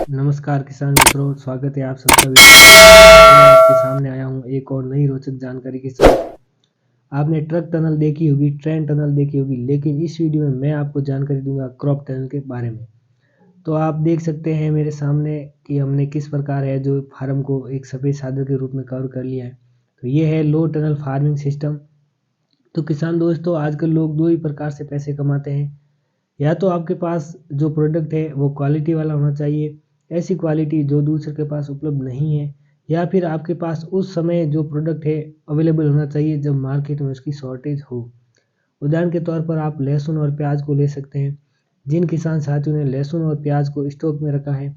नमस्कार किसान मित्रों, स्वागत है आप सबका। मैं आपके सामने आया हूँ एक और नई रोचक जानकारी के साथ। आपने ट्रक टनल देखी होगी, ट्रेन टनल देखी होगी, लेकिन इस वीडियो में मैं आपको जानकारी दूंगा क्रॉप टनल के बारे में। तो आप देख सकते हैं मेरे सामने कि हमने किस प्रकार है जो फार्म को एक सफ़ेद चादर के रूप में कवर कर लिया है। तो ये है लो टनल फार्मिंग सिस्टम। तो किसान दोस्तों, आजकल लोग दो ही प्रकार से पैसे कमाते हैं। या तो आपके पास जो प्रोडक्ट है वो क्वालिटी वाला होना चाहिए, ऐसी क्वालिटी जो दूसरे के पास उपलब्ध नहीं है, या फिर आपके पास उस समय जो प्रोडक्ट है अवेलेबल होना चाहिए जब मार्केट में उसकी शॉर्टेज हो। उदाहरण के तौर पर आप लहसुन और प्याज को ले सकते हैं। जिन किसान साथियों ने लहसुन और प्याज को स्टॉक में रखा है,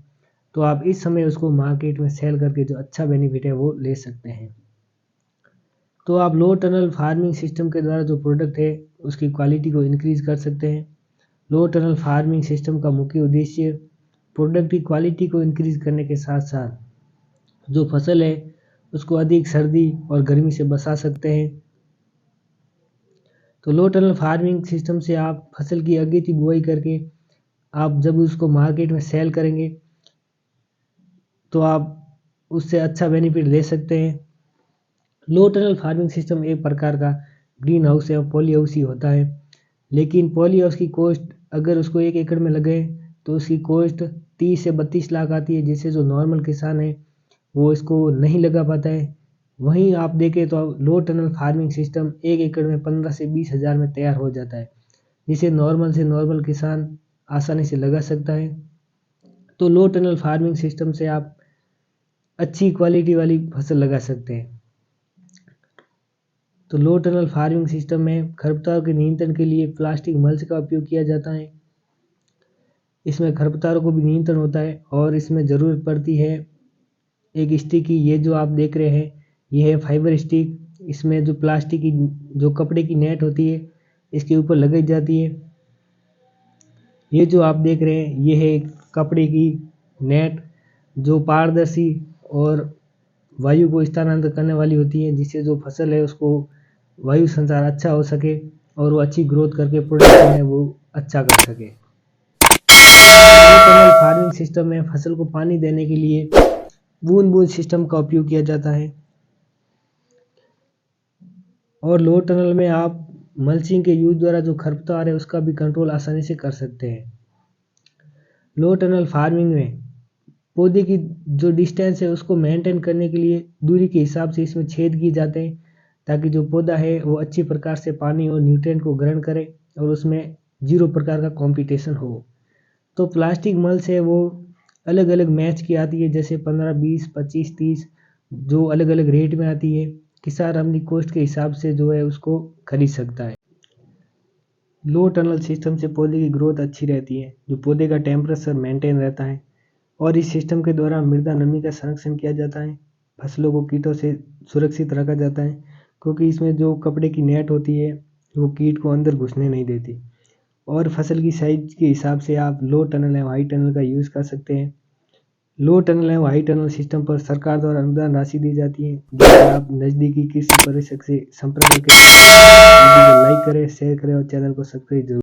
तो आप इस समय उसको मार्केट में सेल करके जो अच्छा बेनिफिट है वो ले सकते हैं। तो आप लो टनल फार्मिंग सिस्टम के द्वारा जो प्रोडक्ट है उसकी क्वालिटी को इंक्रीज कर सकते हैं। लो टनल फार्मिंग सिस्टम का मुख्य उद्देश्य प्रोडक्ट की क्वालिटी को इंक्रीज करने के साथ साथ जो फसल है उसको अधिक सर्दी और गर्मी से बचा सकते हैं। तो लो टनल फार्मिंग सिस्टम से आप फसल की अगेती बुआई करके आप जब उसको मार्केट में सेल करेंगे तो आप उससे अच्छा बेनिफिट ले सकते हैं। लो टनल फार्मिंग सिस्टम एक प्रकार का ग्रीन हाउस या पॉली हाउस ही होता है, लेकिन पॉली हाउस की कॉस्ट अगर उसको 1 एकड़ में लगे तो उसकी कॉस्ट 30 से 32 लाख आती है, जिससे जो नॉर्मल किसान है वो इसको नहीं लगा पाता है। वहीं आप देखें तो लो टनल फार्मिंग सिस्टम 1 एकड़ में 15 से 20 हज़ार में तैयार हो जाता है, जिसे नॉर्मल से नॉर्मल किसान आसानी से लगा सकता है। तो लो टनल फार्मिंग सिस्टम से आप अच्छी क्वालिटी वाली फसल लगा सकते हैं। तो लो टनल फार्मिंग सिस्टम में खरपतवार के नियंत्रण के लिए प्लास्टिक मल्च का उपयोग किया जाता है। इसमें खरपतवारों को भी नियंत्रण होता है और इसमें ज़रूरत पड़ती है एक स्टिक की। ये जो आप देख रहे हैं ये है फाइबर स्टिक। इसमें जो प्लास्टिक की जो कपड़े की नेट होती है इसके ऊपर लगाई जाती है। ये जो आप देख रहे हैं ये है कपड़े की नेट जो पारदर्शी और वायु को स्थानांतरित करने वाली होती है, जिससे जो फसल है उसको वायु संचार अच्छा हो सके और वो अच्छी ग्रोथ करके प्रोडक्शन है वो अच्छा कर सके। टनल फार्मिंग सिस्टम में फसल को पानी देने के लिए बूंद बूंद सिस्टम का उपयोग किया जाता है। और लो टनल में आप मल्चिंग के यूज द्वारा जो खरपतवार है उसका भी कंट्रोल आसानी से कर सकते हैं। लो टनल फार्मिंग में पौधे की जो डिस्टेंस है उसको मेंटेन करने के लिए दूरी के हिसाब से इसमें छेद किए जाते हैं, ताकि जो पौधा है वो अच्छी प्रकार से पानी और न्यूट्रिएंट को ग्रहण करे और उसमें 0 प्रकार का कंपटीशन हो। तो प्लास्टिक मल्च है वो अलग अलग मैच की आती है, जैसे 15, 20, 25, 30 जो अलग अलग रेट में आती है। किसान अपनी कॉस्ट के हिसाब से जो है उसको खरीद सकता है। लो टनल सिस्टम से पौधे की ग्रोथ अच्छी रहती है, जो पौधे का टेम्परेचर मेंटेन रहता है और इस सिस्टम के द्वारा मृदा नमी का संरक्षण किया जाता है। फसलों को कीटों से सुरक्षित रखा जाता है, क्योंकि इसमें जो कपड़े की नेट होती है वो कीट को अंदर घुसने नहीं देती। और फसल की साइज के हिसाब से आप लो टनल एवं हाई टनल का यूज़ कर सकते हैं। लो टनल एवं हाई टनल सिस्टम पर सरकार द्वारा अनुदान राशि दी जाती है, जिससे आप नज़दीकी कृषि परिषद से संपर्क करके वीडियो को लाइक करें, शेयर करें और चैनल को सब्सक्राइब जरूर